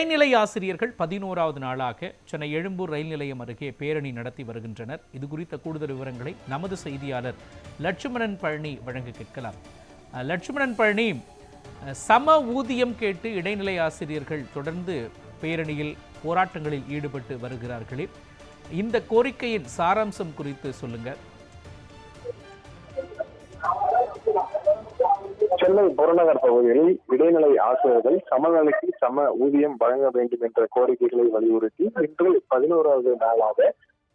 இடைநிலை ஆசிரியர்கள் 11வது நாளாக சென்னை எழும்பூர் ரயில் நிலையம் அருகே பேரணி நடத்தி வருகின்றனர். இது குறித்த கூடுதல் விவரங்களை நமது செய்தியாளர் லட்சுமணன் பழனி வழங்க கேட்கலாம். லட்சுமணன் பழனி, சம ஊதியம் கேட்டு இடைநிலை ஆசிரியர்கள் தொடர்ந்து பேரணியில் போராட்டங்களில் ஈடுபட்டு வருகிறார்களே, இந்த கோரிக்கையின் சாராம்சம் குறித்து சொல்லுங்க. சென்னை புறநகர் பகுதிகளில் இடைநிலை ஆசிரியர்கள் சமநிலைக்கு சம ஊதியம் வழங்க வேண்டும் என்ற கோரிக்கைகளை வலியுறுத்தி இன்று 11வது நாளாக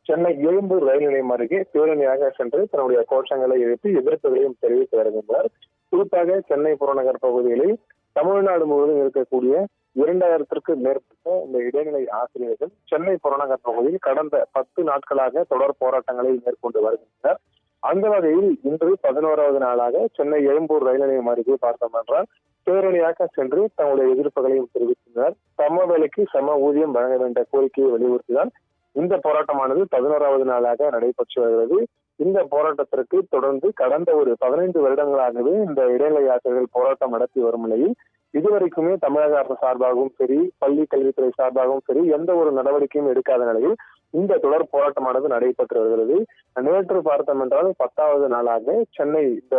சென்னை எழும்பூர் ரயில் நிலையம் அருகே பேரணியாக சென்று தன்னுடைய கோஷங்களை எழுப்பி எதிர்ப்புகளையும் தெரிவித்து வருகின்றனர். குறிப்பாக சென்னை புறநகர் பகுதிகளில் தமிழ்நாடு முழுவதும் இருக்கக்கூடிய 2000த்திற்கும் மேற்பட்ட இந்த இடைநிலை ஆசிரியர்கள் சென்னை புறநகர் பகுதியில் கடந்த 10 நாட்களாக தொடர் போராட்டங்களை மேற்கொண்டு வருகின்றனர். அந்த வகையில் இன்று 11வது நாளாக சென்னை எழும்பூர் ரயில் நிலையம் அருகே பார்த்தோம் என்றால் பேரணியாக சென்று தங்களுடைய எதிர்ப்புகளையும் தெரிவித்தனர். சம வேலைக்கு சம ஊதியம் வழங்க வேண்டிய கோரிக்கையை வலியுறுத்திதான் இந்த போராட்டமானது 11வது நாளாக நடைபெற்று வருகிறது. இந்த போராட்டத்திற்கு தொடர்ந்து கடந்த ஒரு 15 வருடங்களாகவே இந்த இடைநிலை ஆசிரியர்கள் போராட்டம் நடத்தி வரும் நிலையில் இதுவரைக்குமே தமிழக அரசு சார்பாகவும் சரி, பள்ளி கல்வித்துறை சார்பாகவும் சரி, எந்த ஒரு நடவடிக்கையும் எடுக்காத நிலையில் இந்த தொடர் போராட்டமானது நடைபெற்று வருகிறது. நேற்று பார்த்தோம் என்றால் 10வது நாளாக சென்னை இந்த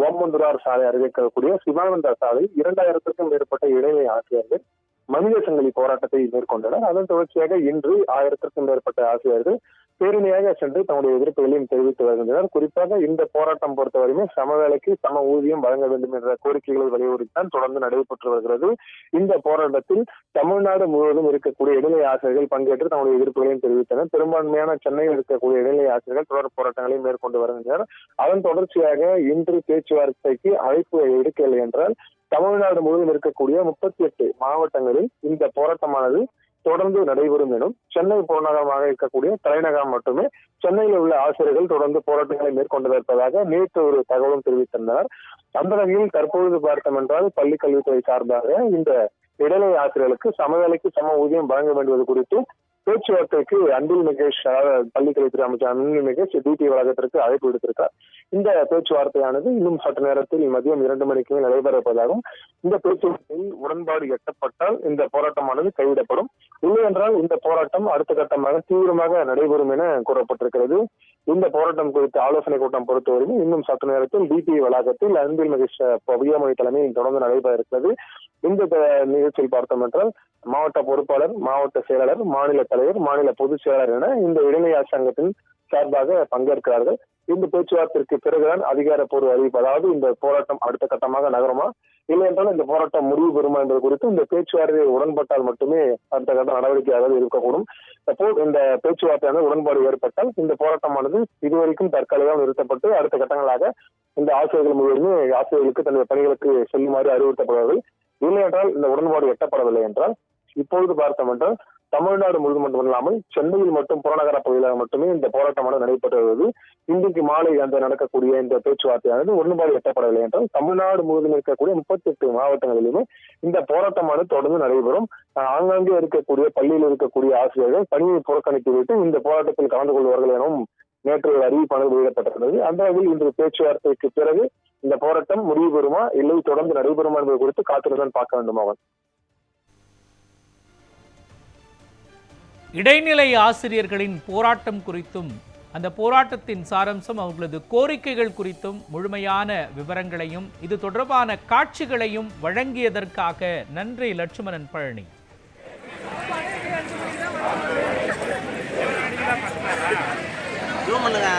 ஓமந்தூரார் சாலை அருகே இருக்கக்கூடிய சிவானந்தா சாலையில் 2000த்திற்கும் மேற்பட்ட இடைநிலை ஆசிரியர்கள் மனித சங்கிலி போராட்டத்தை மேற்கொண்டனர். அதன் தொடர்ச்சியாக இன்று 1000த்திற்கும் மேற்பட்ட ஆசிரியர்கள் பேரணியாக சென்று தங்களுடைய எதிர்ப்புகளையும் தெரிவித்து வருகின்றனர். குறிப்பாக இந்த போராட்டம் பொறுத்தவரையுமே சம வேலைக்கு சம ஊதியம் வழங்க வேண்டும் என்ற கோரிக்கைகளை வலியுறுத்தித்தான் தொடர்ந்து நடைபெற்று வருகிறது. இந்த போராட்டத்தில் தமிழ்நாடு முழுவதும் இருக்கக்கூடிய இடைநிலை ஆசிரியர்கள் பங்கேற்று தங்களுடைய எதிர்ப்புகளையும் தெரிவித்தனர். பெரும்பான்மையான சென்னையில் இருக்கக்கூடிய இடைநிலை ஆசிரியர்கள் தொடர் போராட்டங்களையும் மேற்கொண்டு வருகின்றனர். அதன் தொடர்ச்சியாக இன்று பேச்சுவார்த்தைக்கு அழைப்பு எடுக்கவில்லை என்றால் தமிழ்நாடு முழுவதும் இருக்கக்கூடிய 38 மாவட்டங்களில் இந்த போராட்டமானது தொடர்ந்து நடைபெறும் எனும் சென்னை புறநகரமாக இருக்கக்கூடிய தலைநகரம் மட்டுமே சென்னையில் உள்ள ஆசிரியர்கள் தொடர்ந்து போராட்டங்களை மேற்கொண்டு இருப்பதாக நேற்று ஒரு தகவலும் தெரிவித்திருந்தனர். அந்த வகையில் தற்பொழுது பார்த்தோம் என்றால் பள்ளி கல்வித்துறை சார்பாக இந்த இடைநிலை ஆசிரியர்களுக்கு சமவேலைக்கு சம ஊதியம் வழங்க வேண்டுவது குறித்து பேச்சுவார்த்தைக்கு அன்பில் மகேஷ், பள்ளிக்கல்வித்துறை அமைச்சர் அன்பில் மகேஷ் டிடி வளாகத்திற்கு அழைப்பு விடுத்திருக்கார். இந்த பேச்சுவார்த்தையானது இன்னும் சற்று நேரத்தில் மதியம் 2 மணிக்கு நடைபெறப்பதாகவும் இந்த பேச்சுவார்த்தையில் உடன்பாடு எட்டப்பட்டால் இந்த போராட்டமானது கைவிடப்படும், இல்லை என்றால் இந்த போராட்டம் அடுத்த கட்டமாக தீவிரமாக நடைபெறும் என கூறப்பட்டிருக்கிறது. இந்த போராட்டம் குறித்த ஆலோசனை கூட்டம் பொறுத்தவரைக்கும் இன்னும் சற்று நேரத்தில் டிடி வளாகத்தில் அன்பில் மகேஷ் பொய்யாமொழி தலைமையில் தொடர்ந்து நடைபெற இருக்கிறது. இந்த நிகழ்ச்சியில் பார்த்தோம் என்றால் மாவட்ட பொறுப்பாளர், மாவட்ட செயலாளர், மாநில தலைவர், மாநில பொதுச் செயலாளர் என இந்த இடைநிலை சங்கத்தின் சார்பாக பங்கேற்கிறார்கள். இந்த பேச்சுவார்த்தைக்கு பிறகுதான் அதிகாரப்பூர்வ அறிவிப்பு, அதாவது இந்த போராட்டம் அடுத்த கட்டமாக நகருமா இல்லை என்றால் இந்த போராட்டம் முடிவு பெறுமா என்பது குறித்து இந்த பேச்சுவார்த்தை உடன்பட்டால் மட்டுமே அடுத்த கட்ட நடவடிக்கையாக இருக்கக்கூடும். அப்போ இந்த பேச்சுவார்த்தையான உடன்பாடு ஏற்பட்டால் இந்த போராட்டமானது இதுவரைக்கும் தற்காலிகமாக நிறுத்தப்பட்டு அடுத்த கட்டங்களாக இந்த ஆசிரியர்கள் முழுவதுமே ஆசிரியர்களுக்கு தன்னுடைய பணிகளுக்கு செல்லுமாறு அறிவுறுத்தப்படுவார்கள். இல்லை என்றால் இந்த உடன்பாடு எட்டப்படவில்லை என்றால் இப்பொழுது பார்த்தோம் என்றால் தமிழ்நாடு முழுவதும் மட்டுமல்லாமல் சென்னையில் மட்டும் புறநகர பகுதியில் மட்டுமே இந்த போராட்டமானது நடைபெற்று வருவது. இன்றைக்கு மாலை அந்த நடக்கக்கூடிய இந்த பேச்சுவார்த்தையானது உடன்பாடு எட்டப்படவில்லை என்றால் தமிழ்நாடு முழுவதும் இருக்கக்கூடிய 38 மாவட்டங்களிலுமே இந்த போராட்டமானது தொடர்ந்து நடைபெறும். ஆங்காங்கே இருக்கக்கூடிய பள்ளியில் இருக்கக்கூடிய ஆசிரியர்கள் பணியை புறக்கணித்து விட்டு இந்த போராட்டத்தில் கலந்து கொள்வார்கள் எனவும் நேற்று அறிவிப்பானது வெளியிடப்பட்டிருந்தது. அந்த வகையில் இன்று பேச்சுவார்த்தைக்கு பிறகு இந்த போராட்டம் முடிவு பெறுமா இல்லை தொடர்ந்து நடைபெறுமா என்பது குறித்து காத்திருந்தான் பார்க்க வேண்டும். அவன் இடைநிலை ஆசிரியர்களின் போராட்டம் குறித்தும் அந்த போராட்டத்தின் சாராம்சம், அவர்களது கோரிக்கைகள் குறித்தும் முழுமையான விவரங்களையும் இது தொடர்பான காட்சிகளையும் வழங்கியதற்காக நன்றி லட்சுமணன் பழனி. பண்ணுங்க.